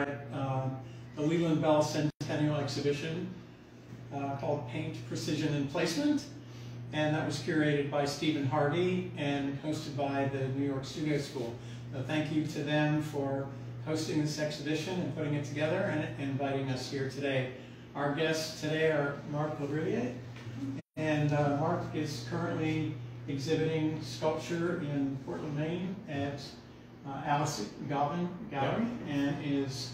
the Leland Bell Centennial exhibition called Paint, Precision, and Placement. And that was curated by Stephen Harvey and hosted by the New York Studio School. So thank you to them for hosting this exhibition and putting it together and inviting us here today. Our guests today are Mark LaRiviere, and Mark is currently exhibiting sculpture in Portland, Maine at Alice Galvin Gallery, and is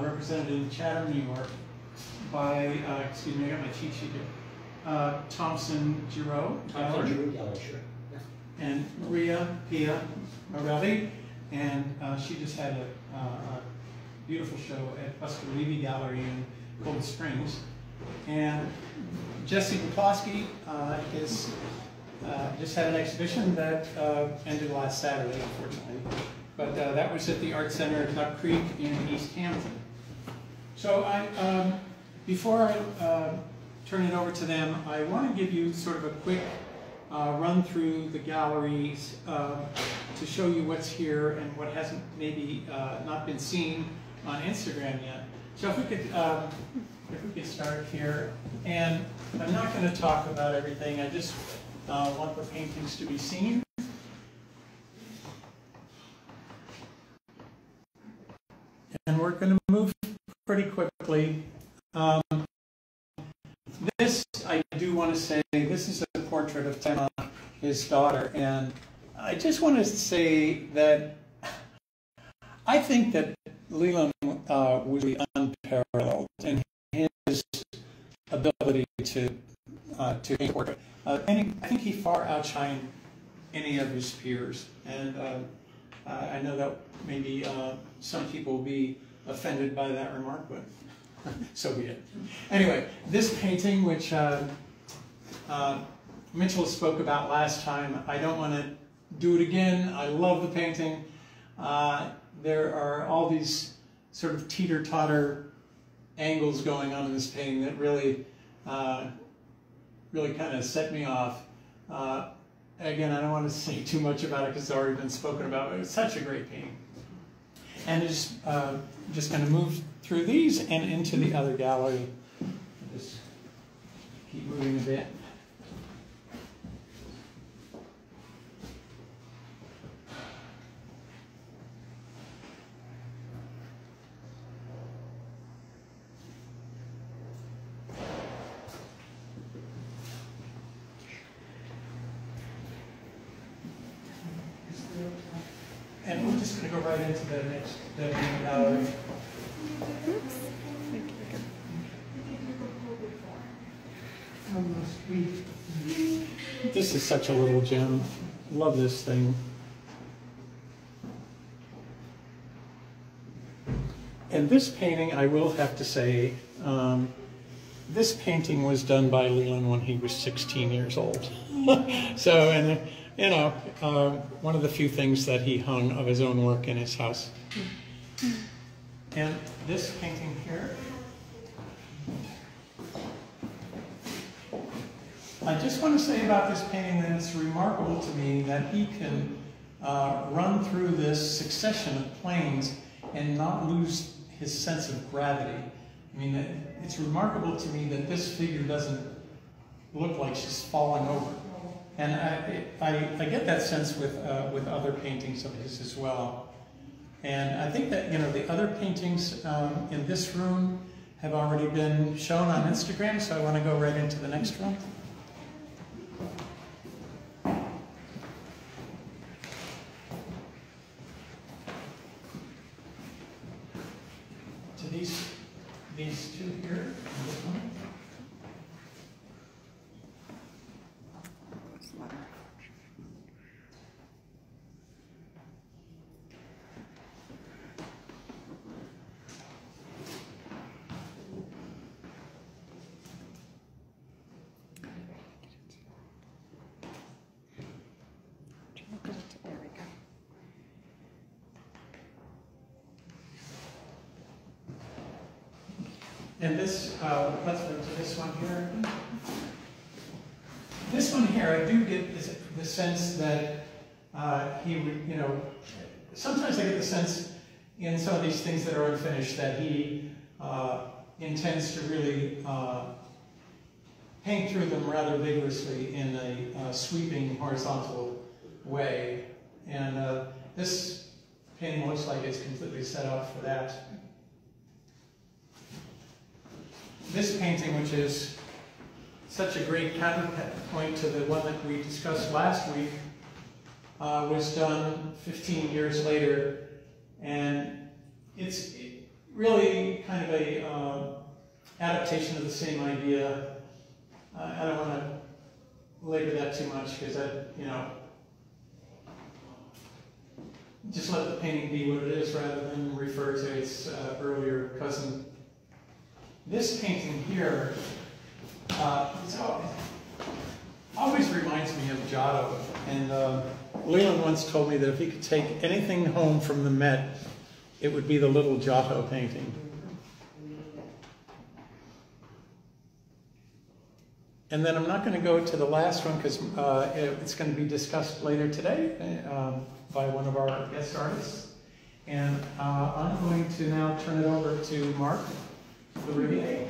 represented in Chatham, New York by, excuse me, I got my cheat sheet here, Thompson Giroux Gallery, sure. Yeah. and Pia Marrella, and she just had a beautiful show at Buscalini Gallery in Cold Springs. And Jesse McCloskey is just had an exhibition that ended last Saturday, unfortunately. But that was at the Art Center at Duck Creek in East Hampton. So before I turn it over to them, I want to give you sort of a quick run through the galleries to show you what's here and what hasn't maybe not been seen on Instagram yet. So if we could start here, and I'm not going to talk about everything. I just want the paintings to be seen. And we're going to move pretty quickly. This, I do want to say, this is a portrait of Temma, his daughter, and I just want to say that I think that Leland was really unparalleled in his ability to paint portrait. And I think he far outshined any of his peers, and I know that maybe some people will be offended by that remark, but so be it. Anyway, this painting, which Mitchell spoke about last time, I don't want to do it again. I love the painting. There are all these sort of teeter-totter angles going on in this painting that really, really kind of set me off. Again, I don't want to say too much about it because it's already been spoken about, but it's such a great painting. And just going to move through these and into the other gallery. Just keep moving a bit. And we're just going to go right into the next gallery. Oops. This is such a little gem. Love this thing. And this painting, I will have to say, this painting was done by Leland when he was 16 years old. So, and you know, one of the few things that he hung of his own work in his house. And this painting here, I just want to say about this painting that it's remarkable to me that he can run through this succession of planes and not lose his sense of gravity. I mean, it's remarkable to me that this figure doesn't look like she's falling over. And I get that sense with other paintings of his as well. And I think that, you know, the other paintings in this room have already been shown on Instagram, so I want to go right into the next one. To these two here, and this one. And this, let's go to this one here. This one here, I do get the sense that he would, you know, sometimes I get the sense in some of these things that are unfinished that he intends to really paint through them rather vigorously in a sweeping horizontal way. And this painting looks like it's completely set up for that. This painting, which is such a great counterpoint to the one that we discussed last week, was done 15 years later, and it's really kind of a adaptation of the same idea. I don't want to labor that too much because just let the painting be what it is rather than refer to its earlier cousin. This painting here always reminds me of Giotto, and Leland once told me that if he could take anything home from the Met, it would be the little Giotto painting. And then I'm not going to go to the last one because it's going to be discussed later today by one of our guest artists. And I'm going to now turn it over to Mark LaRiviere.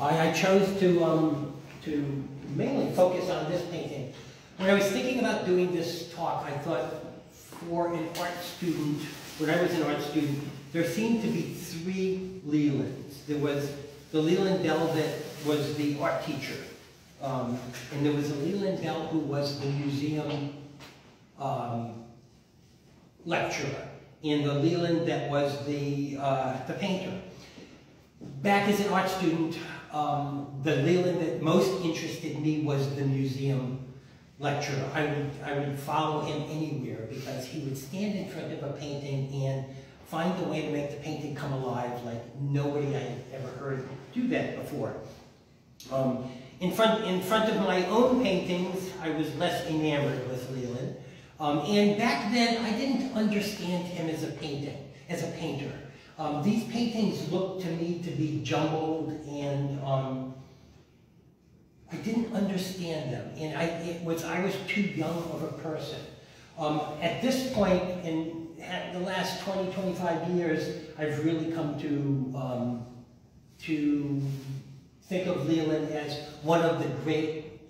I chose to mainly focus on this painting. When I was thinking about doing this talk, I thought for an art student, when I was an art student, there seemed to be three Lelands. There was the Leland Bell that was the art teacher, and there was a Leland Bell who was the museum lecturer, and the Leland that was the painter. Back as an art student, the Leland that most interested me was the museum lecturer. I would follow him anywhere because he would stand in front of a painting and find a way to make the painting come alive like nobody I had ever heard do that before. In front of my own paintings, I was less enamored with Leland. And back then, I didn't understand him as a painter. These paintings looked to me to be jumbled, and I didn't understand them. And I was too young of a person. At this point, in the last 20, 25 years, I've really come to think of Leland as one of the great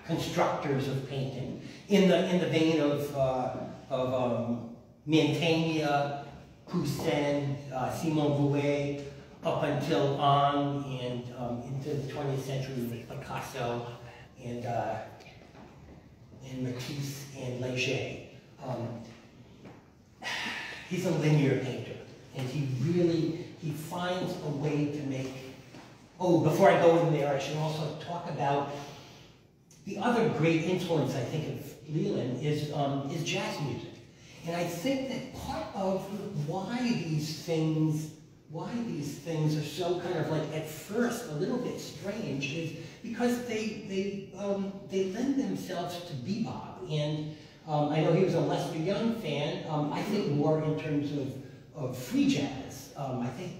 constructors of painting, in the vein of Mantegna, Poussin, Simon Vouet, up until and into the 20th century with Picasso and Matisse and Leger. He's a linear painter, and he finds a way to make. Oh, before I go in there, I should also talk about the other great influence I think of Leland is jazz music. And I think that part of why these things are so kind of like at first a little bit strange is because they lend themselves to bebop. And I know he was a Lester Young fan. I think more in terms of free jazz. I think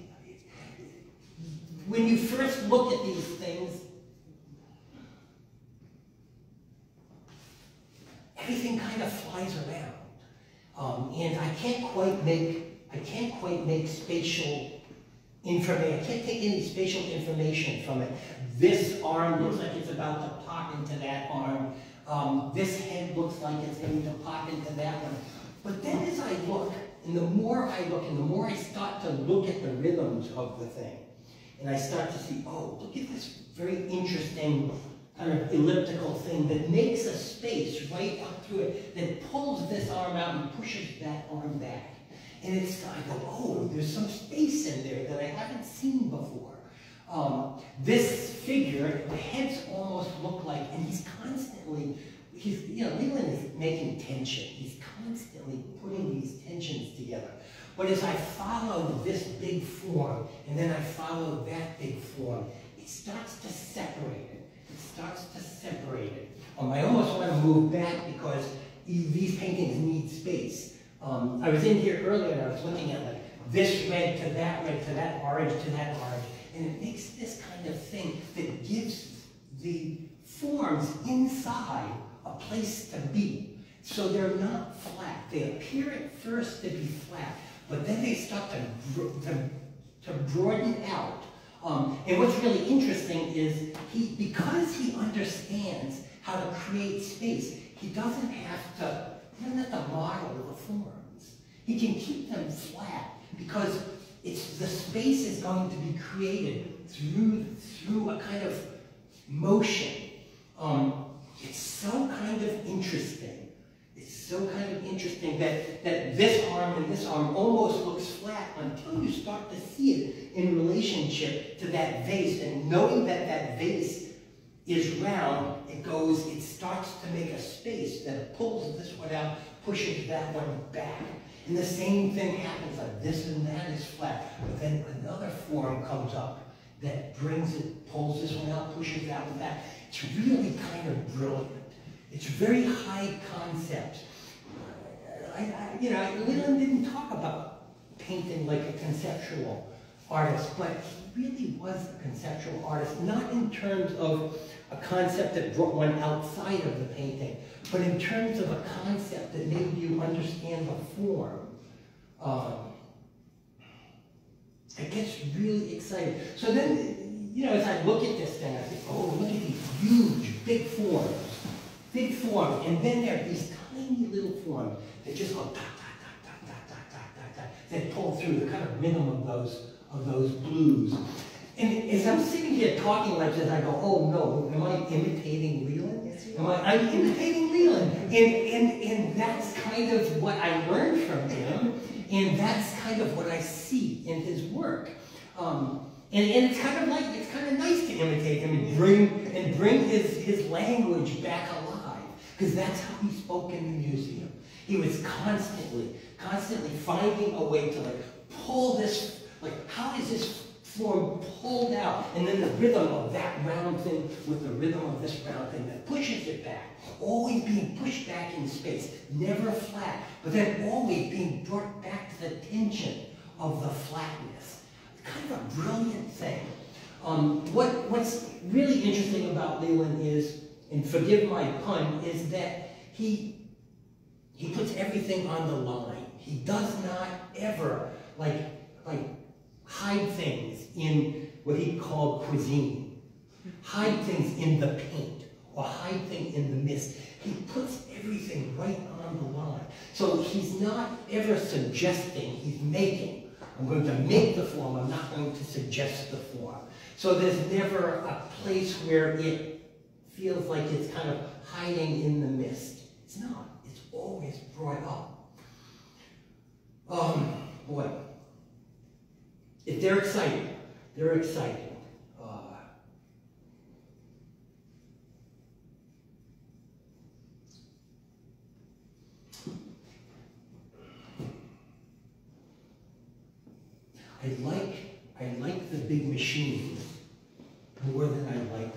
when you first look at these things, everything kind of flies around. And I can't quite make spatial information. I can't take any spatial information from it. This arm looks like it's about to pop into that arm. This head looks like it's going to pop into that one. But then as I look, and the more I look, and the more I start to look at the rhythms of the thing, and I start to see, oh, look at this very interesting kind of elliptical thing that makes a space right up through it, that pulls this arm out and pushes that arm back. And I go, oh, there's some space in there that I haven't seen before. This figure, the heads almost look like, and Leland is making tension. He's constantly putting these tensions together. But as I follow this big form, and then I follow that big form, it starts to separate it. I almost want to move back because these paintings need space. I was in here earlier and I was looking at like this red to that orange to that orange, and it makes this kind of thing that gives the forms inside a place to be. So they're not flat. They appear at first to be flat, but then they start to broaden out. And what's really interesting is because he understands how to create space, he doesn't have to model the forms. He can keep them flat because the space is going to be created through a kind of motion. It's so kind of interesting. It's so kind of interesting that this arm and this arm almost looks flat until you start to see it in relationship to that vase. And knowing that that vase is round, it starts to make a space that pulls this one out, pushes that one back. And the same thing happens, like this and that is flat. But then another form comes up that pulls this one out, pushes that one back. It's really kind of brilliant. It's very high concept. Leland didn't talk about painting like a conceptual artist, but he really was a conceptual artist, not in terms of a concept that brought one outside of the painting, but in terms of a concept that made you understand the form. It gets really exciting. So then, as I look at this thing, I think, oh, look at these huge, big forms. Big form, and then there are these tiny little forms that just go that pull through the kind of rhythm of those blues. And as I'm sitting here talking like this, I go, oh no, am I imitating Leland? I'm imitating Leland. And that's kind of what I learned from him, and that's kind of what I see in his work. And it's kind of nice to imitate him and bring his language back alive. Because that's how he spoke in the museum. He was constantly finding a way to pull this, how is this form pulled out? And then the rhythm of that round thing with the rhythm of this round thing that pushes it back. Always being pushed back in space, never flat, but then always being brought back to the tension of the flatness. It's kind of a brilliant thing. What's really interesting about Leland is, and forgive my pun, is that he puts everything on the line. He does not ever hide things in what he called cuisine, hide things in the paint, or hide things in the mist. He puts everything right on the line. So he's not ever suggesting, he's making. I'm going to make the form, I'm not going to suggest the form. So there's never a place where it feels like it's kind of hiding in the mist. It's not. It's always brought up. Boy. If they're exciting. They're exciting. I like the big machines more than I like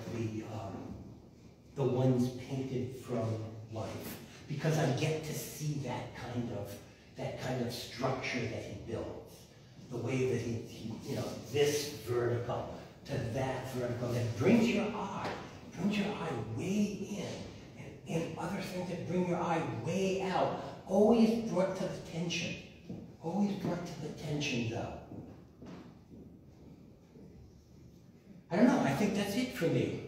the ones painted from life, because I get to see that kind of structure that he builds, the way that he this vertical to that vertical that brings your eye way in, and other things that bring your eye way out, always brought to the tension, though. I don't know. I think that's it for me.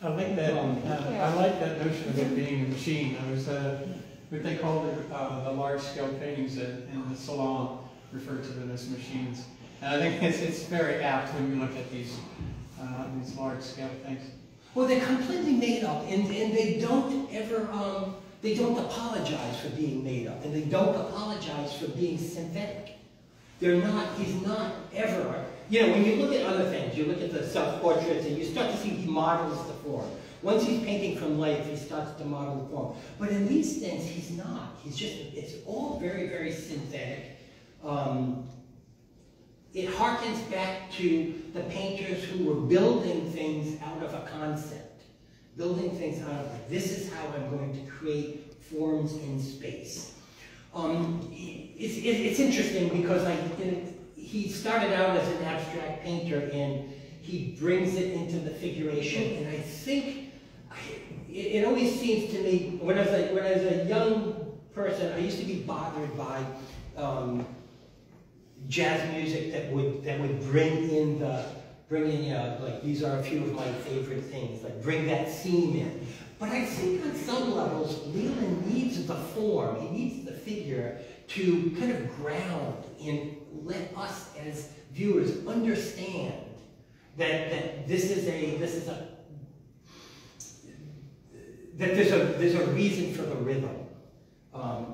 I like that. I like that notion of it being a machine. I was what they call the large-scale paintings in the salon refer to them as machines. And I think it's very apt when you look at these large-scale things. Well, they're completely made up, and they don't ever they don't apologize for being made up, and they don't apologize for being synthetic. They're not. He's not ever. When you look at other things, you look at the self-portraits, and you start to see he models the form. Once he's painting from life, he starts to model the form. But in these things, he's not. It's all very, very synthetic. It harkens back to the painters who were building things out of a concept. Building things out of, this is how I'm going to create forms in space. It's interesting because he started out as an abstract painter, and he brings it into the figuration, and I think it always seems to me, when I was a young person, I used to be bothered by jazz music that would bring in like, these are a few of my favorite things, like bring that theme in. But I think on some levels, Leland needs the form, he needs the figure to kind of ground and let us as viewers understand that there's a reason for the rhythm.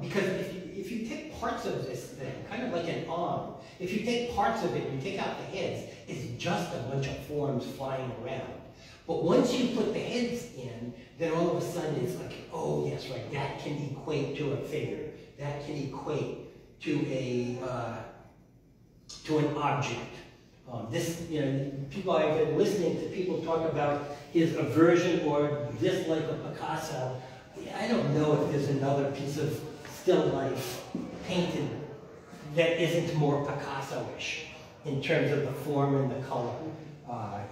Because if you take parts of this thing, kind of like an arm, if you take parts of it and you take out the heads, it's just a bunch of forms flying around. But once you put the heads in, then all of a sudden it's like, oh yes, right, that can equate to a figure. That can equate to an object. People, I've been listening to people talk about his aversion or dislike of Picasso. I don't know if there's another piece of still life painted that isn't more Picasso-ish in terms of the form and the color.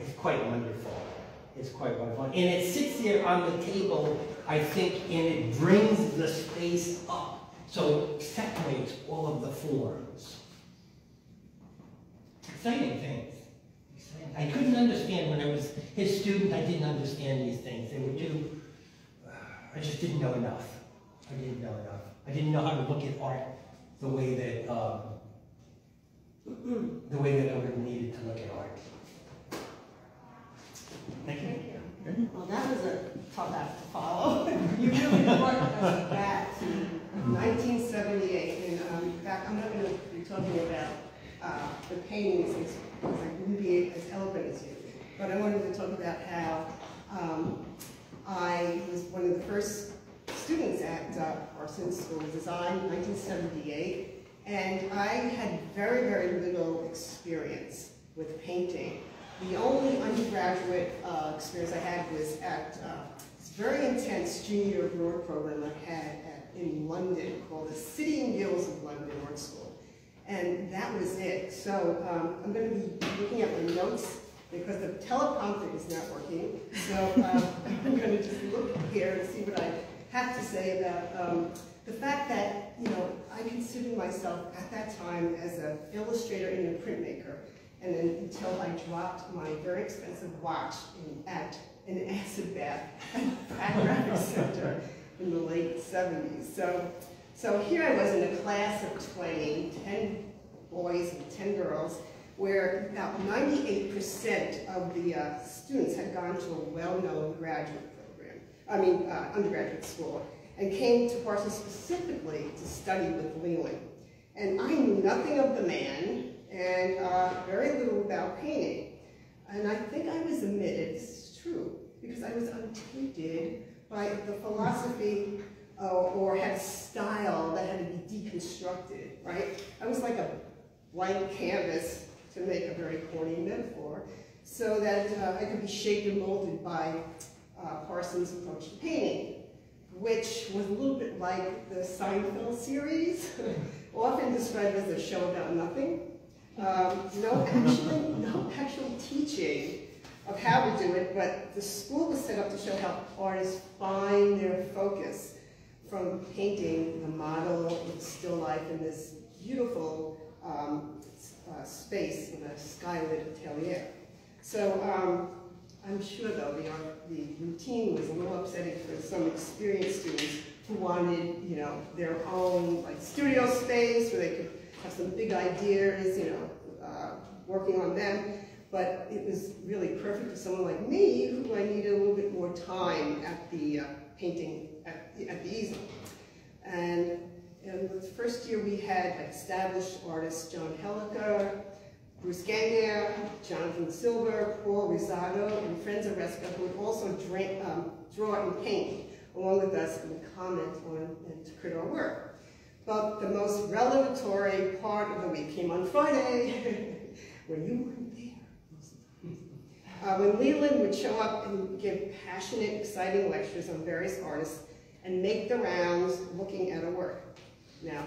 It's quite wonderful. It's quite wonderful. And it sits there on the table, I think, and it brings the space up. So it separates all of the forms. Exciting things. I couldn't understand when I was his student, I didn't understand these things. They were too, I just didn't know enough. I didn't know enough. I didn't know how to look at art the way that I would have needed to look at art. Thank you. Thank you. Well, that was a tough act to follow. You really brought us back to 1978. And in fact, I'm not going to be talking about the paintings as I wouldn't be as eloquent as you. But I wanted to talk about how I was one of the first students at Parsons School of Design in 1978. And I had very, very little experience with painting. The only undergraduate experience I had was at this very intense junior abroad program I had in London called the City and Guilds of London Art School. And that was it. So I'm going to be looking at my notes because the teleprompter is not working. So I'm going to just look here and see what I have to say about the fact that, I considered myself at that time as an illustrator and a printmaker. And then until I dropped my very expensive watch at an acid bath at the Graphic Center in the late 70s. So here I was in a class of 20, 10 boys and 10 girls, where about 98% of the students had gone to a well-known graduate program, undergraduate school, and came to Parsons specifically to study with Leland. And I knew nothing of the man, and very little about painting. And I think I was admitted, this is true, because I was untainted by the philosophy or had a style that had to be deconstructed, right? I was like a blank canvas, to make a very corny metaphor, so that I could be shaped and molded by Parsons' approach to painting, which was a little bit like the Seinfeld series, often described as a show about nothing. No actual teaching of how to do it, but the school was set up to show how artists find their focus from painting the model of still life in this beautiful space in a skylit atelier. So I'm sure though the routine was a little upsetting for some experienced students who wanted, their own studio space where they could have some big ideas, working on them. But it was really perfect for someone like me, who I needed a little bit more time at the painting at the easel. And in the first year we had established artists John Helliker, Bruce Ganger, Jonathan Silver, Paul Rosado, and Friends of Resca, who would also draw and paint along with us and comment on and to critique our work. But the most revelatory part of the week came on Friday, when you weren't there. When Leland would show up and give passionate, exciting lectures on various artists and make the rounds looking at our work. Now,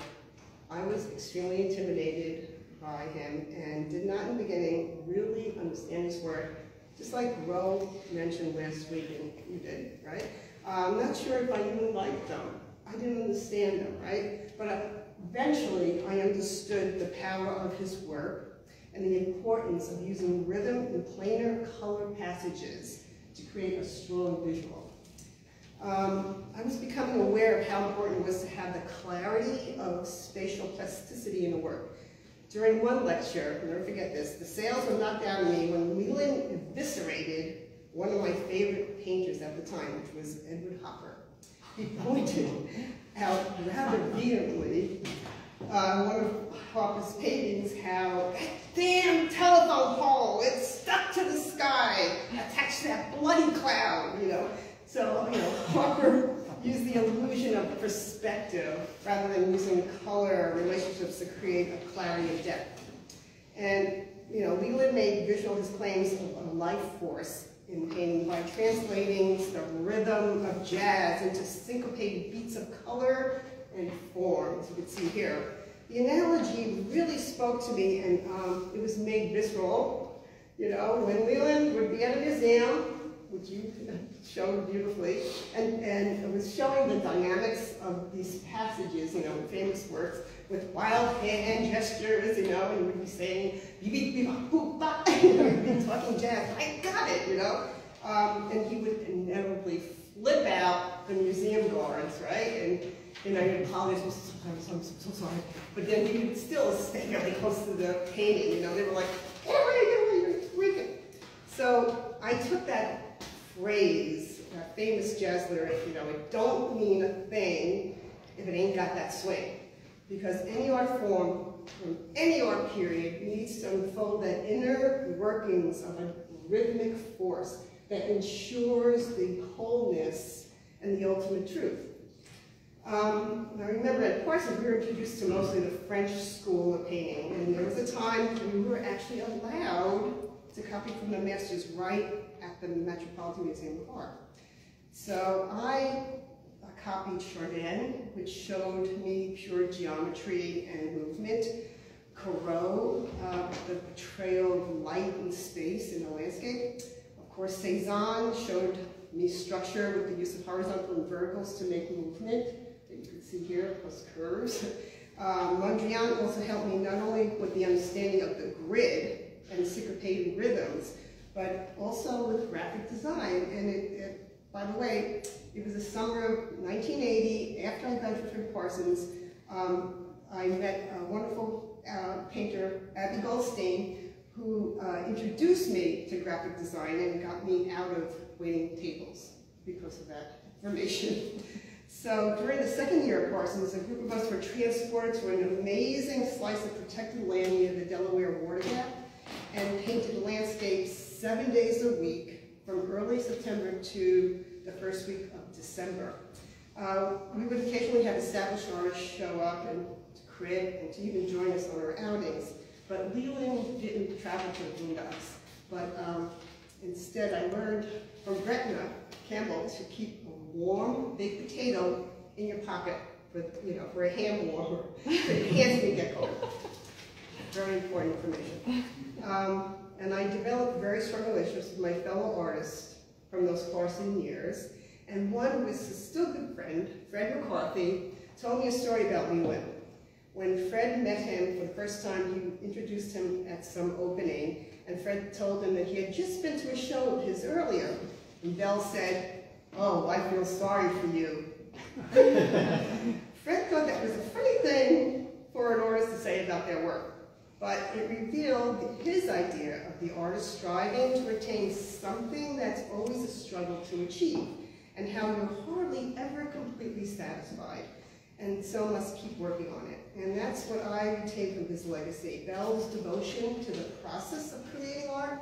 I was extremely intimidated by him and did not in the beginning really understand his work, just like Ro mentioned last week and you did, right? I'm not sure if I even liked them. I didn't understand them, right? But eventually I understood the power of his work and the importance of using rhythm in plainer color passages to create a strong visual. I was becoming aware of how important it was to have the clarity of spatial plasticity in the work. During one lecture, I'll never forget this, the sales were knocked out of me when Leland eviscerated one of my favorite painters at the time, which was Edward Hopper. He pointed out rather vehemently one of Hopper's paintings, how that damn telephone pole, it's stuck to the sky, attached to that bloody cloud, you know. So, you know, Hopper used the illusion of perspective rather than using color relationships to create a clarity of depth. And, you know, Leland made visual his claims of a life force in painting by translating the rhythm of jazz into syncopated beats of color and form, as you can see here. The analogy really spoke to me, and it was made visceral. You know, when Leland would be at a museum, which you showed beautifully, and it was showing the dynamics of these passages, you know, in famous works, with wild hand gestures, you know, and he would be saying, beep, beep, beep, boop, bop, you know, he'd be talking jazz, I got it, you know. And he would inevitably flip out the museum guards, right? And, you know, he'd apologize, I'm so sorry. But then he would still stay really close to the painting, you know, they were like, get away, you're freaking. So I took that phrase, that famous jazz lyric, you know, it don't mean a thing if it ain't got that swing. Because any art form, from any art period, needs to unfold the inner workings of a rhythmic force that ensures the wholeness and the ultimate truth. I remember at Parsons we were introduced to mostly the French school of painting, and there was a time when we were actually allowed to copy from the masters right at the Metropolitan Museum of Art. So I copied Chardin, which showed me pure geometry and movement. Corot, the portrayal of light and space in the landscape. Of course, Cézanne showed me structure with the use of horizontal and verticals to make movement, that you can see here, plus curves. Mondrian also helped me not only with the understanding of the grid and syncopated rhythms, but also with graphic design. And by the way, it was the summer of 1980, after I graduated from Parsons, I met a wonderful painter, Abby Goldstein, who introduced me to graphic design and got me out of waiting tables because of that information. So during the second year of Parsons, a group of us were transported to an amazing slice of protected land near the Delaware Water Gap and painted landscapes 7 days a week from early September to the first week of December. We would occasionally have established artists show up and to create and to even join us on our outings. But Leland didn't travel to the boondocks. But instead, I learned from Gretna Campbell to keep a warm baked potato in your pocket for, you know, for a hand warmer, so your hands can get cold. Very important information. And I developed very strong relationships with my fellow artists from those Parsons years. And one who is still a good friend, Fred McCarthy, told me a story about Leland. When Fred met him for the first time, he introduced him at some opening, and Fred told him that he had just been to a show of his earlier. And Bell said, "Oh, I feel sorry for you." Fred thought that was a funny thing for an artist to say about their work, but it revealed his idea of the artist striving to attain something that's always a struggle to achieve, and how you're hardly ever completely satisfied, and so must keep working on it. And that's what I retain from his legacy, Bell's devotion to the process of creating art,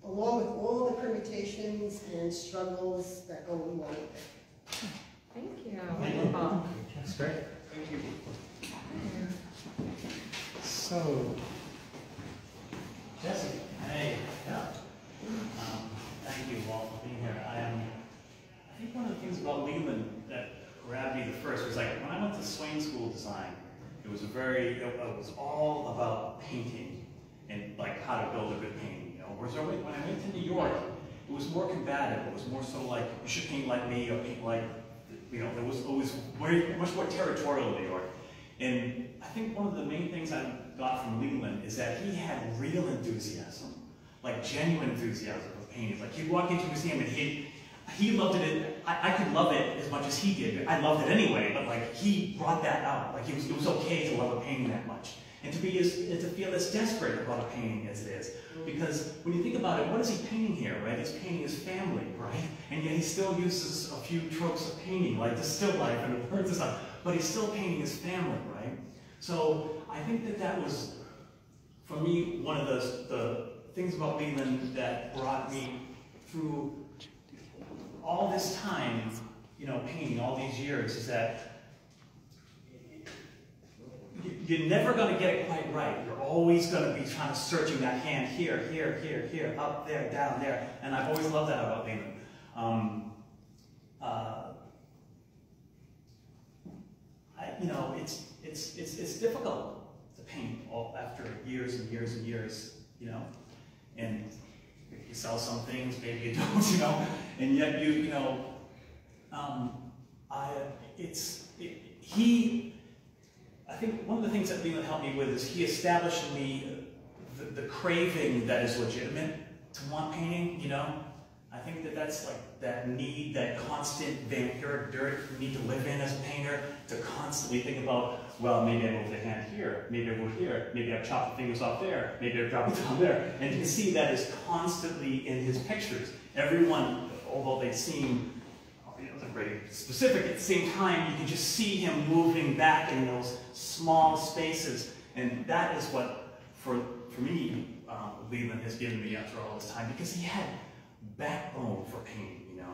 along with all the permutations and struggles that go along with it. Thank you. Wonderful. That's great. Thank you. So, Jesse, hey, yeah. Thank you all for being here. I think one of the things about Leland that grabbed me the first was like when I went to Swain School of Design, it was all about painting and like how to build a good painting. You know, whereas when I went to New York, it it was more combative. It was more so like, you should paint like me, or paint like, you know, there was always much more territorial in New York. And I think one of the main things I got from Leland is that he had real enthusiasm, like genuine enthusiasm for painting. Like he'd walk into a museum and he loved it. I could love it as much as he did. I loved it anyway, but like he brought that out. Like it was okay to love a painting that much. And to feel as desperate about a painting as it is. Because when you think about it, what is he painting here, right? He's painting his family, right? And yet he still uses a few tropes of painting, like the still life and the birds and stuff, but he's still painting his family, right? So I think that was, for me, one of the things about Leland that brought me through all this time, you know, painting, all these years, is that you're never going to get it quite right. You're always going to be trying to searching that hand here, here, here, here, up there, down there. And I've always loved that about Leland. You know, it's difficult to paint after years and years and years, you know. And you sell some things, maybe you don't, you know. And yet you know, I think one of the things that Leland helped me with is he established in me the craving that is legitimate to want painting, you know? I think that's like that need, that constant vampiric dirt you need to live in as a painter, to constantly think about, well, maybe I move the hand here, maybe I move here, maybe I've chopped the fingers off there, maybe I've dropped it down there. And you can see that is constantly in his pictures. Everyone, although they seem very specific, at the same time, you can just see him moving back in those small spaces. And that is what, for me, Leland has given me after all this time, because he had backbone for painting, you know.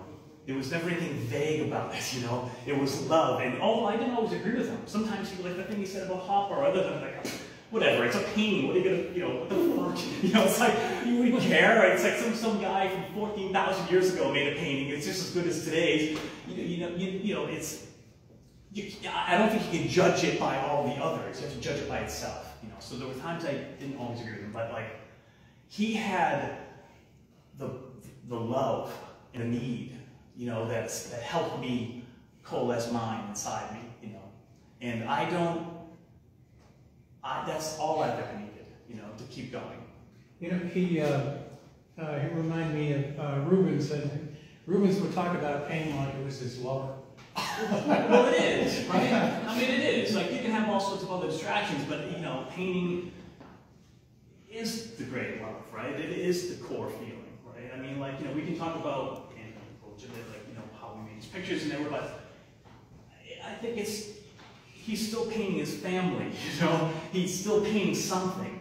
There was never anything vague about it, you know. It was love. And although I didn't always agree with him, sometimes he, like the thing he said about Hopper, or other than like, whatever, it's a painting, what are you gonna, you know, what the fuck? You know, it's like, you wouldn't care, right? It's like some guy from 14,000 years ago made a painting, it's just as good as today's. You know, it's, I don't think you can judge it by all the others, you have to judge it by itself, you know. So there were times I didn't always agree with him, but like, he had the love and a need, you know, that helped me coalesce mine inside me, you know. And that's all I've ever needed, you know, to keep going. You know, he reminded me of Rubens, and Rubens would talk about painting like it was his lover. Well, it is, right? I mean, it is. Like, you can have all sorts of other distractions, but, you know, painting is the great love, right? It is the core feeling, right? I mean, like, you know, we can talk about, like, you know, how we made these pictures and everything, but I think he's still painting his family, you know? He's still painting something.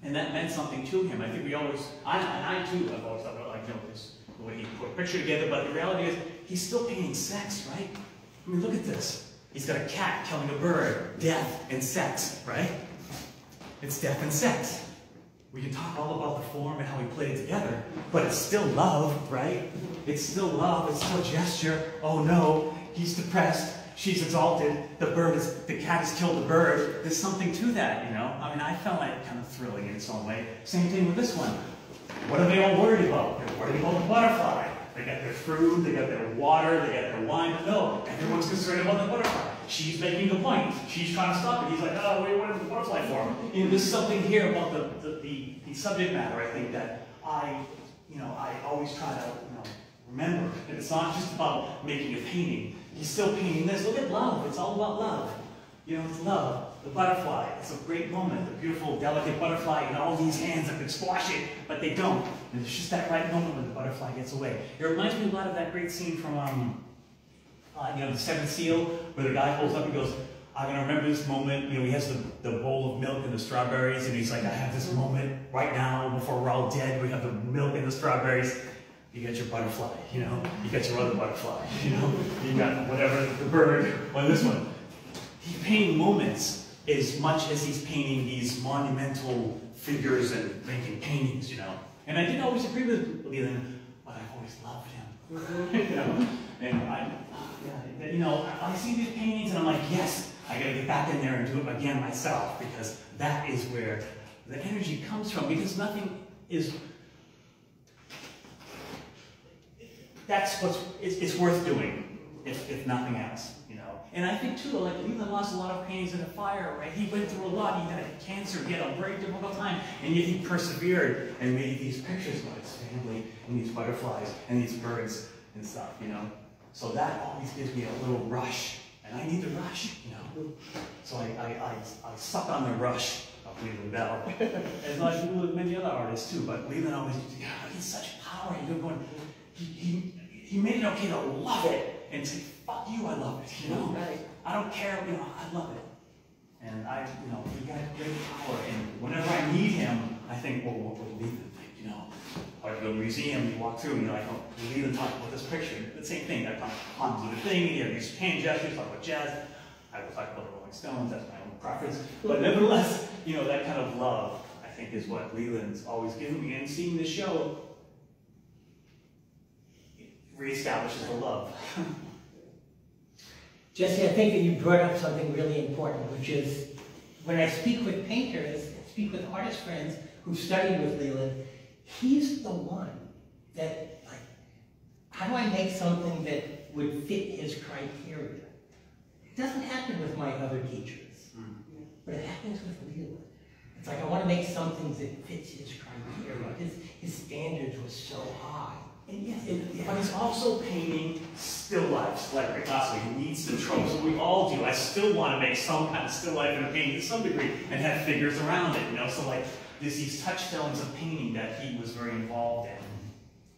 And that meant something to him. I think we always, I too, I've always thought about, like, you know, this, the way he put a picture together, but the reality is, he's still painting sex, right? I mean, look at this. He's got a cat killing a bird, death and sex, right? It's death and sex. We can talk all about the form and how he played it together, but it's still love, right? It's still love, it's still gesture. Oh no, he's depressed, she's exalted, the cat has killed the bird. There's something to that, you know? I mean, I found that kind of thrilling in its own way. Same thing with this one. What are they all worried about? They're worried about the butterfly. They got their fruit, they got their water, they got their wine, but no, everyone's concerned about the butterfly. She's making the point. She's trying to stop it. He's like, oh, wait, what is the butterfly for? You know, there's something here about the subject matter, I think, that I always try to, you know, remember. And it's not just about making a painting. He's still painting this. Look at love. It's all about love. You know, it's love. The butterfly. It's a great moment. The beautiful, delicate butterfly and all these hands that could squash it, but they don't. And it's just that right moment when the butterfly gets away. It reminds me a lot of that great scene from, you know, The Seventh Seal, where the guy holds up and goes, I'm going to remember this moment. You know, he has the bowl of milk and the strawberries, and he's like, I have this moment right now before we're all dead. We have the milk and the strawberries. You got your butterfly, you know? You got your other butterfly, you know? You got whatever, the bird, or this one. He's painting moments as much as he's painting these monumental figures and making paintings, you know? And I didn't always agree with Leland, but I've always loved him. You know? And you know, I see these paintings and I'm like, yes, I gotta get back in there and do it again myself, because that is where the energy comes from, because nothing is that's it's worth doing, if nothing else, you know. And I think too, like Leland lost a lot of paintings in a fire, right? He went through a lot. He had cancer. He had a very difficult time, and yet he persevered and made these pictures of his family and these butterflies and these birds and stuff, you know. So that always gives me a little rush, and I need the rush, you know. So I suck on the rush of Leland Bell, as much as many other artists too. But Leland always, he's such power. He made it okay to love it and say, "Fuck you, I love it." You know, Right. I don't care. You know, I love it, and he got great power. And whenever I meet him, I think, well, what would Leland think? You know, or I go to the museum, you walk through, and you're like, oh, Leland talked about this picture. The same thing. I come to the thing. You have these hand gestures, talk about jazz. I will talk about the Rolling Stones. That's my own preference. But nevertheless, you know, that kind of love, I think, is what Leland's always given me. And seeing this show reestablishes the love. Jesse, I think that you brought up something really important, which is when I speak with painters, speak with artist friends who studied with Leland, he's the one that, like, how do I make something that would fit his criteria? It doesn't happen with my other teachers, but it happens with Leland. It's like I want to make something that fits his criteria. His standards were so high. And yes, but he's also painting still lifes, like Picasso. He needs the tropes, so we all do. I still want to make some kind of still life in a painting to some degree and have figures around it, you know. So like there's these touchstones of painting that he was very involved in,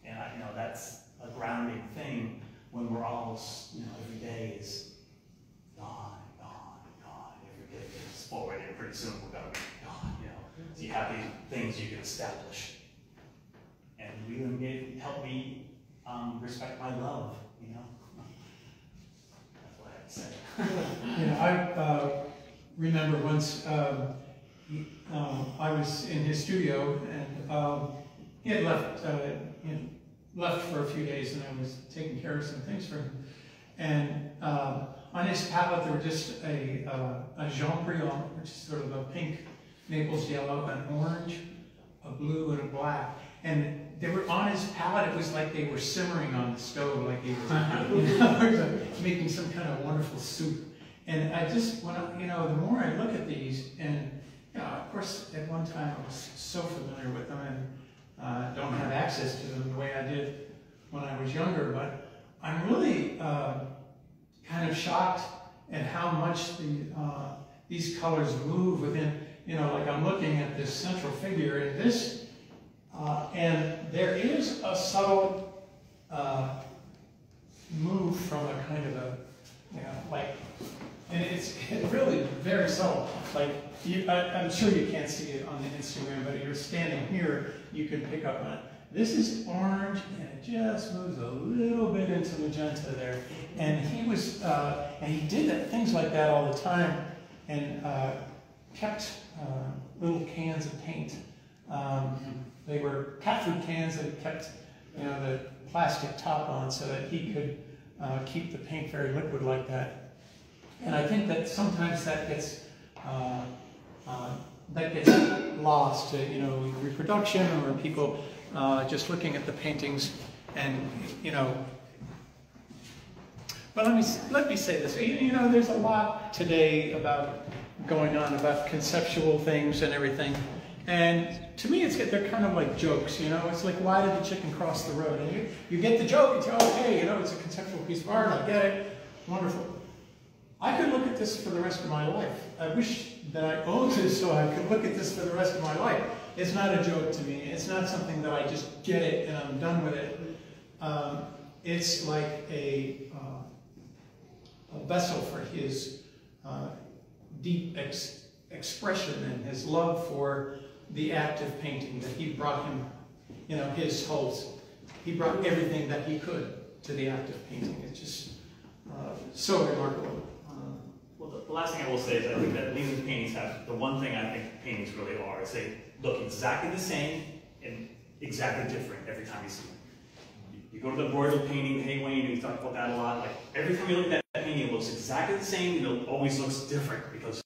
and you know that's a grounding thing when we're all, you know, every day is gone. Every day is forward, and pretty soon we're gonna be gone, you know. So you have these things you can establish. And Leland helped me respect my love, you know. That's what I have to say. You know, I remember once I was in his studio, and he had left for a few days, and I was taking care of some things for him. And on his palette, there were just a Jean Brillant, which is sort of a pink, Naples yellow, an orange, a blue, and a black. And they were on his palette. It was like they were simmering on the stove, like he was making some kind of wonderful soup. And I just, you know, the more I look at these, and you know, of course, at one time I was so familiar with them and don't have access to them the way I did when I was younger. But I'm really kind of shocked at how much these colors move within. You know, like I'm looking at this central figure in this. And there is a subtle move from a kind of a, you know, like, and it's really very subtle. Like, I'm sure you can't see it on the Instagram, but if you're standing here, you can pick up on it. This is orange, and it just moves a little bit into magenta there. And he was, and he did things like that all the time, and kept little cans of paint. They were cat food cans that he kept, you know, the plastic top on so that he could keep the paint very liquid like that. And I think that sometimes that gets lost, you know, in reproduction or people just looking at the paintings, and you know. But let me say this. You know, there's a lot today going on about conceptual things and everything. And to me, they're kind of like jokes, you know? It's like, why did the chicken cross the road? And you get the joke, and you go, okay, you know, it's a conceptual piece of art, I get it, wonderful. I could look at this for the rest of my life. I wish that I owned this so I could look at this for the rest of my life. It's not a joke to me. It's not something that I just get it and I'm done with it. It's like a vessel for his deep expression and his love for the act of painting, that he brought him, you know, he brought everything that he could to the act of painting. It's just so remarkable. Well, the last thing I will say is I think that Leland's paintings have the one thing I think paintings really are, is they look exactly the same and exactly different every time you see them. You go to the Broidel painting, Hay Wayne, and we talk about that a lot. Like every time you look at that painting, it looks exactly the same, and it always looks different because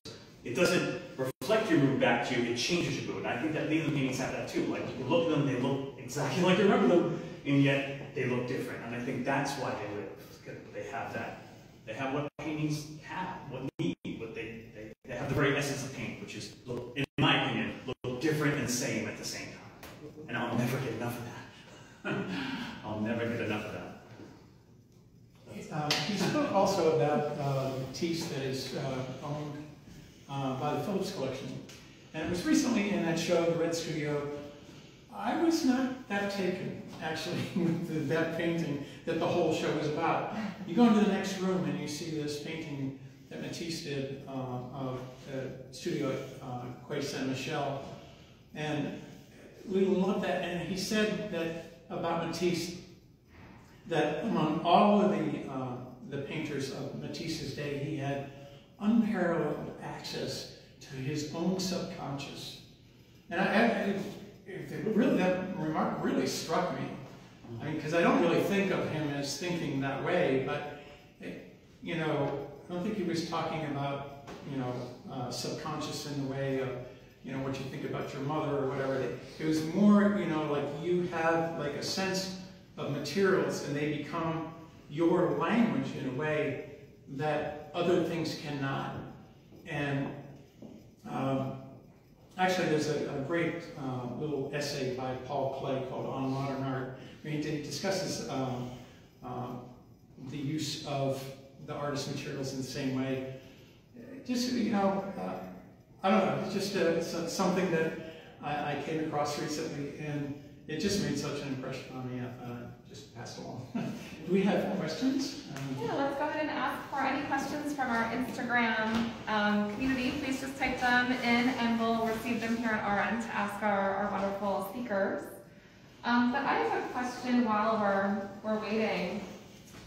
it doesn't reflect your mood back to you, it changes your mood. And I think that Leland paintings have that too. Like, you look at them, they look exactly like you remember them, and yet they look different. And I think that's why they live, because they have that. They have what paintings have, what need, what they have the very essence of paint, which is, in my opinion, look different and same at the same time. And I'll never get enough of that. I'll never get enough of that. He spoke also about Matisse that is owned by the Phillips Collection. And it was recently in that show, The Red Studio. I was not that taken, actually, with that painting that the whole show was about. You go into the next room and you see this painting that Matisse did of the studio at Quai Saint-Michel. And Leland loved that, and he said that about Matisse, that among all of the painters of Matisse's day, he had unparalleled access to his own subconscious. And that remark really struck me. I mean, because I don't really think of him as thinking that way, but, you know, I don't think he was talking about, you know, subconscious in the way of, you know, what you think about your mother or whatever. It was more, you know, like you have like a sense of materials and they become your language in a way that other things cannot. And actually there's a great little essay by Paul Klee called On Modern Art, where he discusses the use of the artist's materials in the same way. Just, you know, I don't know, it's just something that I came across recently, and it just made such an impression on me. Just pass along. Do we have questions? Yeah, let's go ahead and ask for any questions from our Instagram community. Please just type them in and we'll receive them here at our end to ask our wonderful speakers. But I have a question while we're waiting.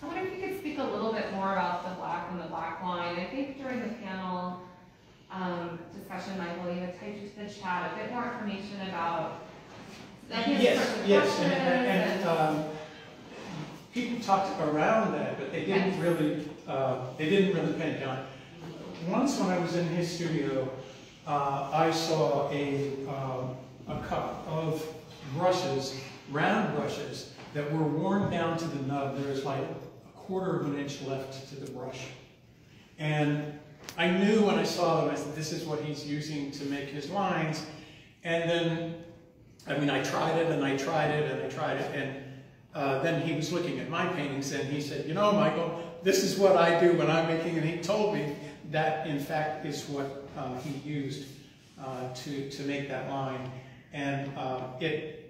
I wonder if you could speak a little bit more about the black and the black line. I think during the panel discussion, Michael, you had typed into the chat a bit more information about Yes, and people talked around that, but they didn't really pin it down. Once when I was in his studio, I saw a cup of brushes, round brushes, that were worn down to the nub. There was like a 1/4 of an inch left to the brush. And I knew when I saw them, I said, this is what he's using to make his lines. And then, I mean, I tried it and I tried it and I tried it, and then he was looking at my paintings and he said, you know, Michael, this is what I do when I'm making, and he told me that in fact is what he used to make that line. And it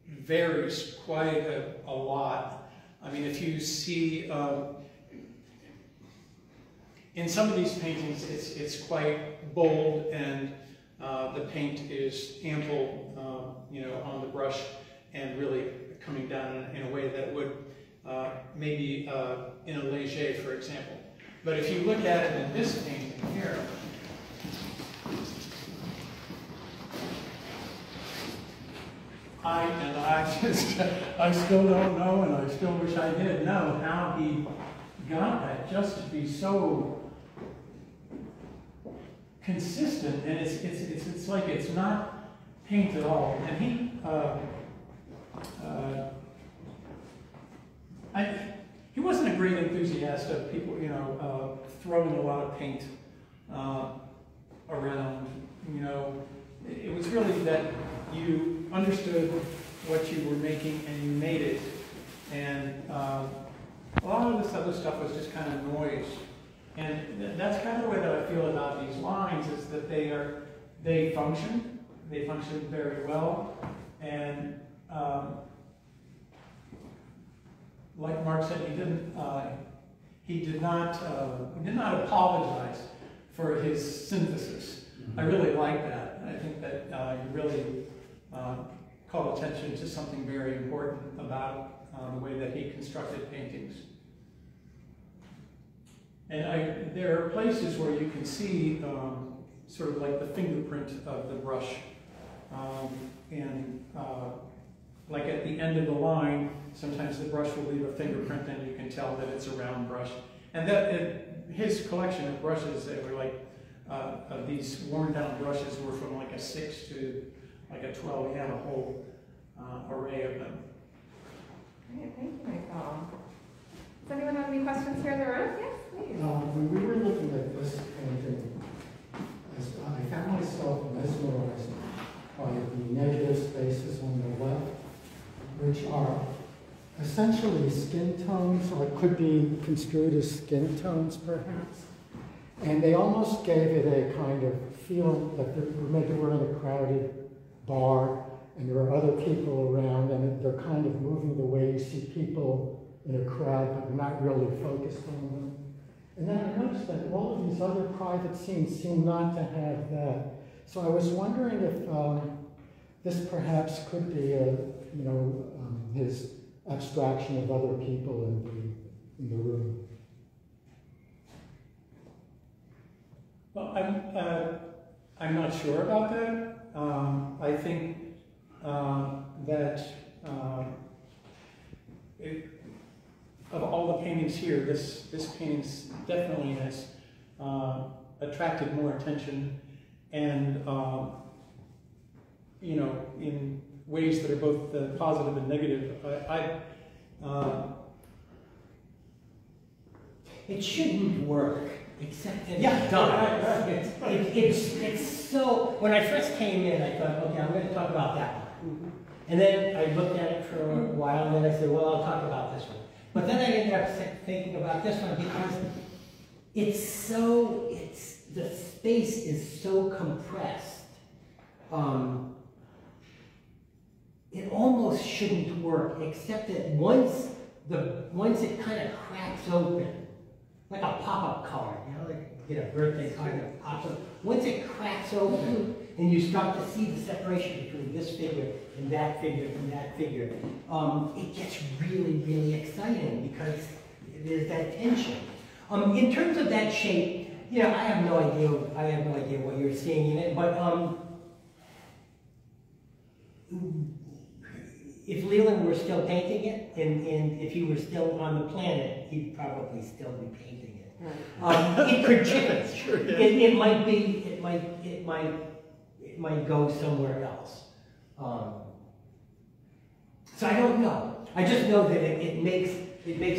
varies quite a lot. I mean, if you see, in some of these paintings, it's quite bold, and the paint is ample, you know, on the brush, and really coming down in a way that would maybe in a léger, for example. But if you look at it in this painting here, I still don't know, and I still wish I did know how he got that just to be so consistent, and it's like it's not paint at all. And he wasn't a great enthusiast of people, you know, throwing a lot of paint around. You know, it was really that you understood what you were making and you made it, and a lot of this other stuff was just kind of noise. And that's kind of the way that I feel about these lines, is that they function very well, and like Mark said, he did not apologize for his synthesis. I really like that. I think that you really call attention to something very important about the way that he constructed paintings. And there are places where you can see sort of like the fingerprint of the brush. Like at the end of the line, sometimes the brush will leave a fingerprint and you can tell that it's a round brush. And his collection of brushes, they were like of these worn down brushes were from like a 6 to like a 12. We had a whole array of them. Great, thank you, Michael. Does anyone have any questions here in the room? Yes, please. When we were looking at this painting, I found myself mesmerized by the negative spaces on the left, which are essentially skin tones, or it could be construed as skin tones perhaps. And they almost gave it a kind of feel that maybe we're in a crowded bar and there are other people around and they're kind of moving the way you see people in a crowd, but you're not really focused on them. And then I noticed that all of these other private scenes seem not to have that. So I was wondering if this perhaps could be his abstraction of other people in the room. Well, I'm not sure about that. I think that of all the paintings here, this painting definitely has attracted more attention, and in ways that are both positive and negative. It shouldn't work, except that Yeah, it does. It's so. When I first came in, I thought, okay, I'm going to talk about that one. And then I looked at it for a while, and then I said, well, I'll talk about this one. But then I ended up thinking about this one because the space is so compressed. It almost shouldn't work, except that once it kind of cracks open, like a pop-up card, like a birthday card that pops up. Once it cracks open and you start to see the separation between this figure and that figure and that figure, it gets really, really exciting because there's that tension. In terms of that shape, I have no idea what you're seeing in it, but if Leland were still painting it, and if he were still on the planet, he'd probably still be painting it. Right. It could change. Sure, yeah. It might go somewhere else. So I don't know. I just know that it makes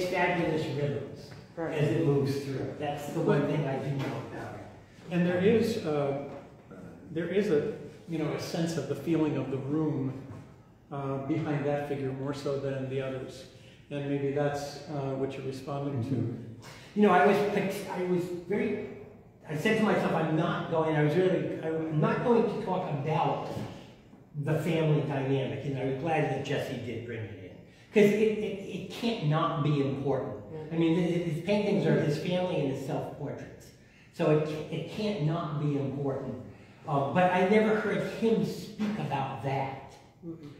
fabulous rhythms as it moves through. That's the one thing I do know about it. And there is a sense of the feeling of the room behind that figure more so than the others, and maybe that's what you're responding to. I said to myself, I'm not going to talk about the family dynamic, and I was glad that Jesse did bring it in, because it can't not be important. I mean, his paintings are his family and his self-portraits, so it can't not be important. But I never heard him speak about that.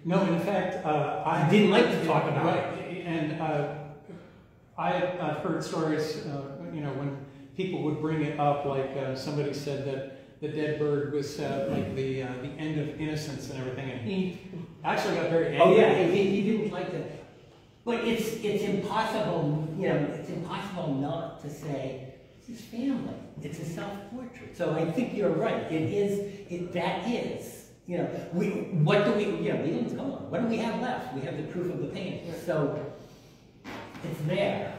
No, in fact, I didn't like to talk about it. And I've heard stories, when people would bring it up, like somebody said that the dead bird was like the end of innocence and everything, and he actually got very angry. Oh yeah, he didn't like that. But it's impossible, it's impossible not to say it's his family. It's a self-portrait. So I think you're right. That is. Leland's gone. What do we have left? We have the proof of the painting. So it's there.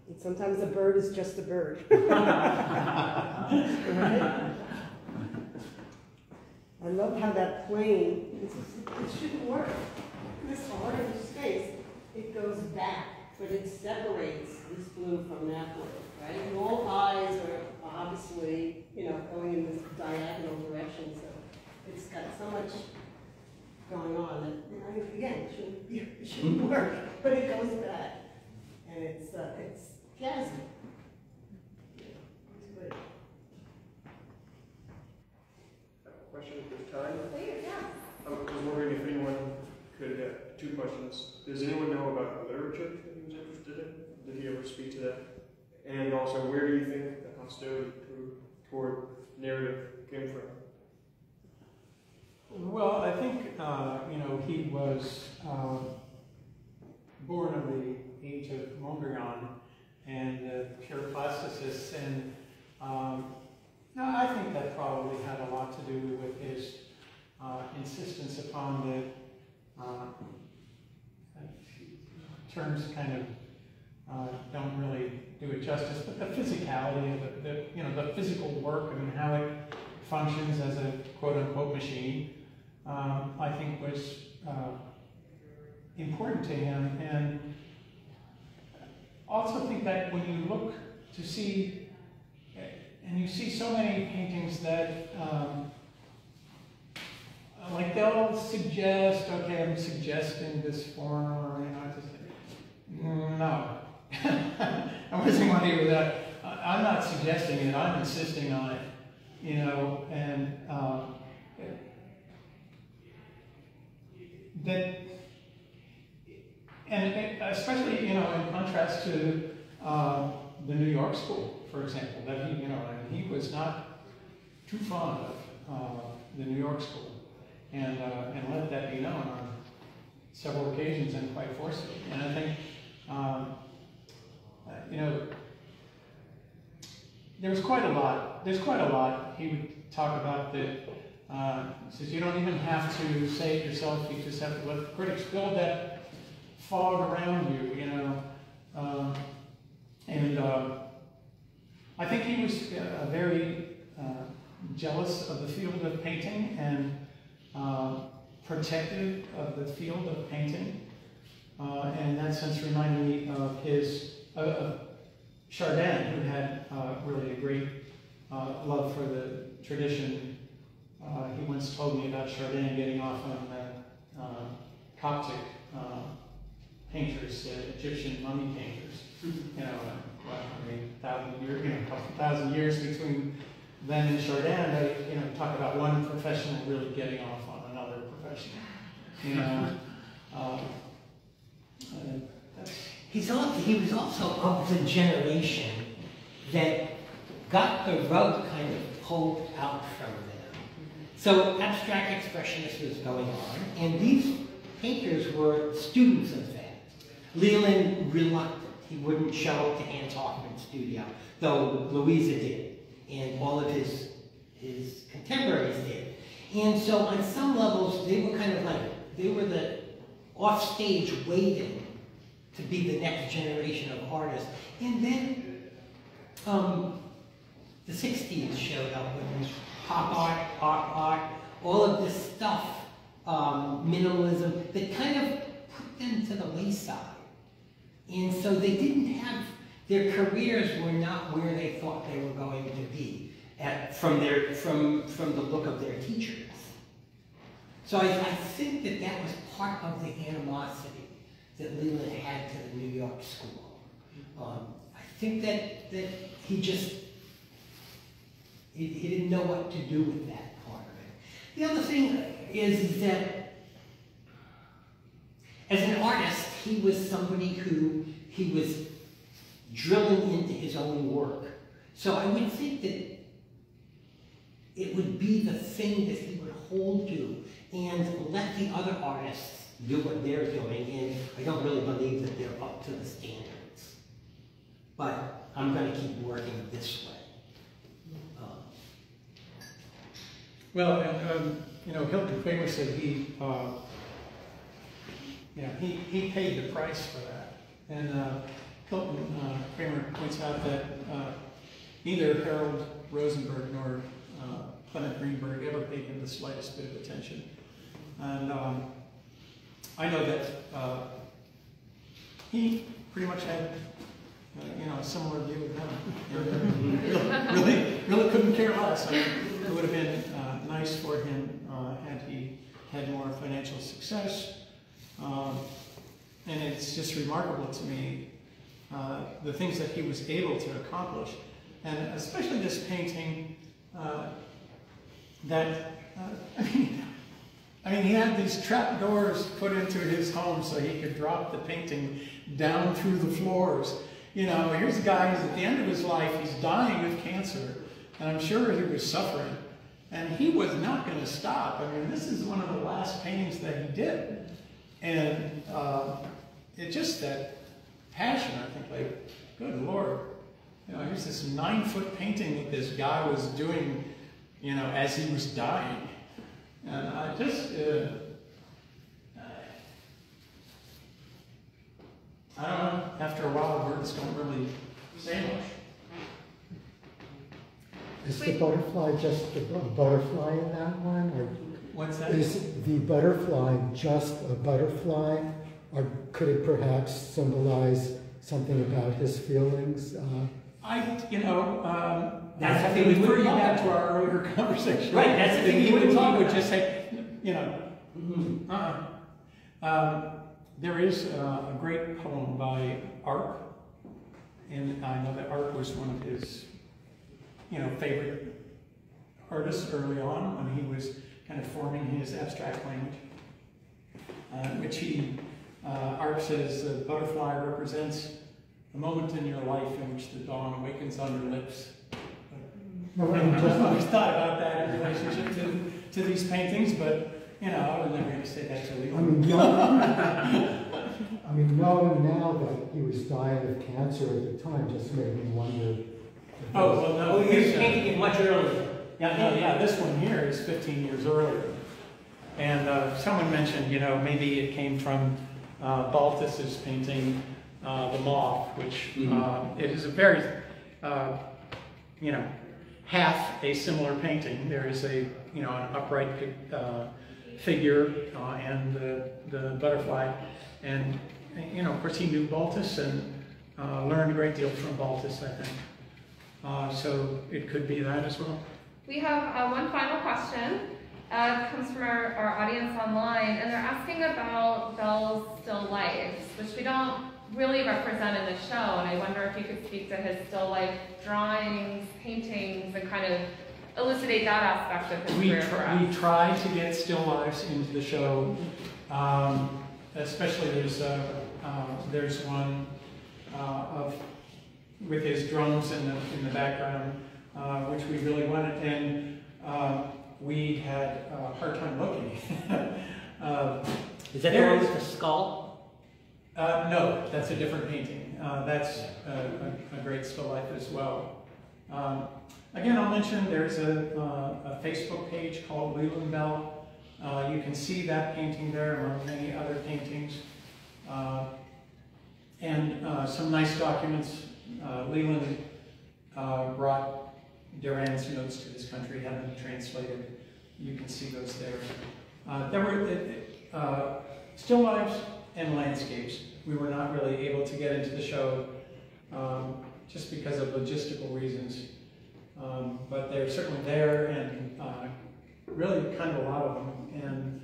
And sometimes a bird is just a bird. Right? I love how that plane, it shouldn't work. This larger space, it goes back, but it separates this blue from that blue, right? And all eyes are obviously, going in this diagonal direction, so it's got so much going on that, again, it shouldn't work, but it goes back, and it's jazzy. It's good. Question at this time. Please, yeah. I was wondering if anyone could, two questions. Does anyone know about the literature that he was interested in? Did he ever speak to that? And also, where do you think the hostility toward narrative came from? Well, I think, he was born of the age of Mondrian and pure plasticist, and terms kind of don't really do it justice, but the physicality of the physical work and how it functions as a quote-unquote machine, I think was important to him. And also think that when you look to see, and you see so many paintings that, like they'll suggest, okay, I'm suggesting this form, or, no. I wasn't want to hear that. I'm not suggesting it, I'm insisting on it, and that, and especially, in contrast to the New York school, for example, that he was not too fond of the New York school, and let that be known on several occasions and quite forcefully. And I think, there's quite a lot he would talk about that. He says you don't even have to say it yourself, you just have to let the critics build that fog around you, I think he was very jealous of the field of painting and protective of the field of painting. And in that sense reminded me of his Chardin, who had really a great love for the tradition. He once told me about Chardin getting off on Coptic painters, Egyptian mummy painters. A couple thousand years between them and Chardin. They talk about one professional really getting off on another professional. He was also of the generation that got the rug kind of pulled out from them. So abstract expressionist was going on, and these painters were students of that. Leland reluctant. He wouldn't show up to Hans Hoffman's studio, though Louisa did, and all of his contemporaries did. And so on some levels, they were kind of like, they were the offstage waiting to be the next generation of artists. And then the 60s showed up with pop art, all of this stuff, minimalism, that kind of put them to the wayside. And so they didn't have, their careers were not where they thought they were going to be from the look of their teachers. So I think that was part of the animosity that Leland had to the New York school. I think that he just, he didn't know what to do with that part of it. The other thing is that as an artist, he was somebody who he was drilling into his own work. So I would think that it would be the thing that he would hold to and let the other artists do what they're doing, and I don't really believe that they're up to the standards. But I'm going to keep working this way. Well, Hilton Kramer said he paid the price for that. And Hilton Kramer points out that neither Harold Rosenberg nor Clement Greenberg ever paid him the slightest bit of attention. And I know that he pretty much had a similar view of them. really couldn't care less. I mean, it would have been nice for him had he had more financial success. And it's just remarkable to me the things that he was able to accomplish, and especially this painting I mean, he had these trap doors put into his home so he could drop the painting down through the floors. Here's a guy who's at the end of his life, he's dying of cancer, and I'm sure he was suffering, and he was not going to stop. I mean, this is one of the last paintings that he did, and it's just that passion, I think, like, good Lord, here's this 9-foot painting that this guy was doing, as he was dying. And I just, I don't know. After a while, words don't really say much. Is the butterfly just a butterfly in that one? Or What's that? is the butterfly just a butterfly? Or could it perhaps symbolize something about his feelings? That's I the thing would we refer you talk back to about. our earlier conversation. Right, that's the thing He we would talk would about. just say, there is a great poem by Arp, and I know that Arp was one of his, favorite artists early on when he was kind of forming his abstract language, which Arp says, the butterfly represents a moment in your life in which the dawn awakens on your lips. No, I've always thought about that in relationship to these paintings, but I was never going to say that to Leland. Knowing now that he was dying of cancer at the time just made me wonder. Oh, he was painting it much earlier. Yeah, this one here is 15 years earlier. And someone mentioned, maybe it came from Baltus's painting, The Moth, which it is a very, half a similar painting. There is an upright figure and the butterfly. And, of course, he knew Baltus and learned a great deal from Baltus, I think. So it could be that as well. We have one final question. It comes from our audience online, and they're asking about Bell's still lifes, which we don't really represent in the show, and I wonder if you could speak to his still life drawings, paintings, and kind of elucidate that aspect of his career for us. We try to get still lifes into the show, especially there's one with his drums in the background, which we really wanted, and we had a hard time looking. Is that the one with the skull? No, that's a different painting. That's a great still life as well. Again, I'll mention there's a Facebook page called Leland Bell. You can see that painting there among many other paintings. And some nice documents. Leland brought Durand's notes to this country, had them translated. You can see those there. There were still lifes and landscapes. We were not really able to get into the show just because of logistical reasons. But they're certainly there, and really kind of a lot of them. And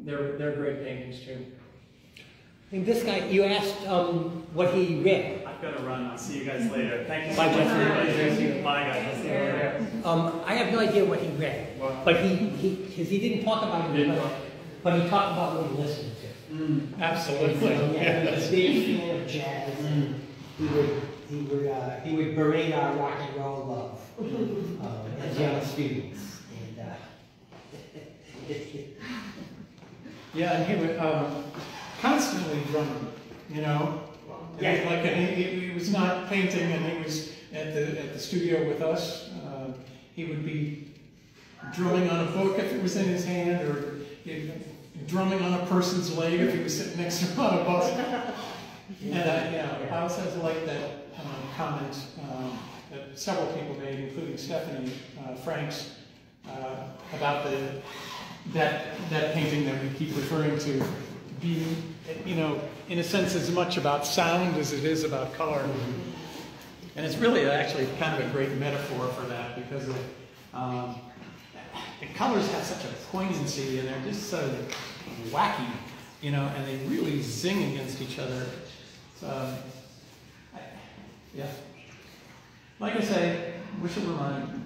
they're great paintings too. I think this guy, you asked what he read. I've got to run. I'll see you guys later. Thank you so Bye, much, Jesse. everybody. Bye, guys. I'll see you later. I have no idea what he read, but he didn't talk about it, but he talked about what he listened to. Absolutely. Yeah, he was a big fan of jazz, and he would berate our rock and roll love as young students. And Yeah, and he would constantly drumming, Yeah. Like he was not painting, and he was at the studio with us. He would be drumming on a book if it was in his hand, or drumming on a person's leg if he was sitting next to him on a bus. And I also like that comment that several people made, including Stephanie Franks, about that painting that we keep referring to being, in a sense, as much about sound as it is about color. And it's really actually kind of a great metaphor for that, because the colors have such a poignancy, and they're just so wacky, and they really zing against each other. So, yeah. Like I say, wish it were mine.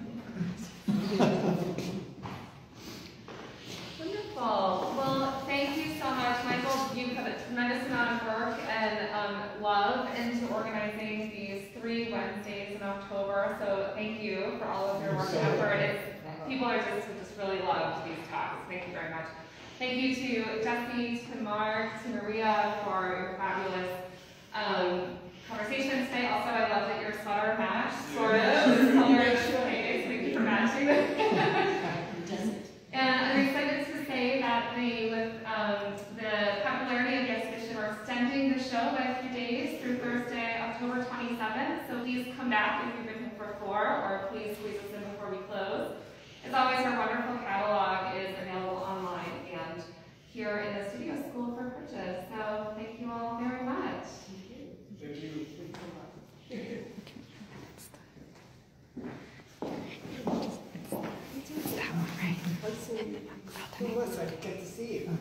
Wonderful. Well, thank you so much, Michael. You put a tremendous amount of work and love into organizing these 3 Wednesdays in October. So thank you for all of your work and effort. People are just really loved these talks. Thank you very much. Thank you to Jesse, to Mark, to Maria for your fabulous conversation today. Also, I love that your sweater matched, sort of. It's colored shades. Thank you for matching them. And I'm excited to say that with the popularity of the exhibition, we're extending the show by 2 months I get to see you.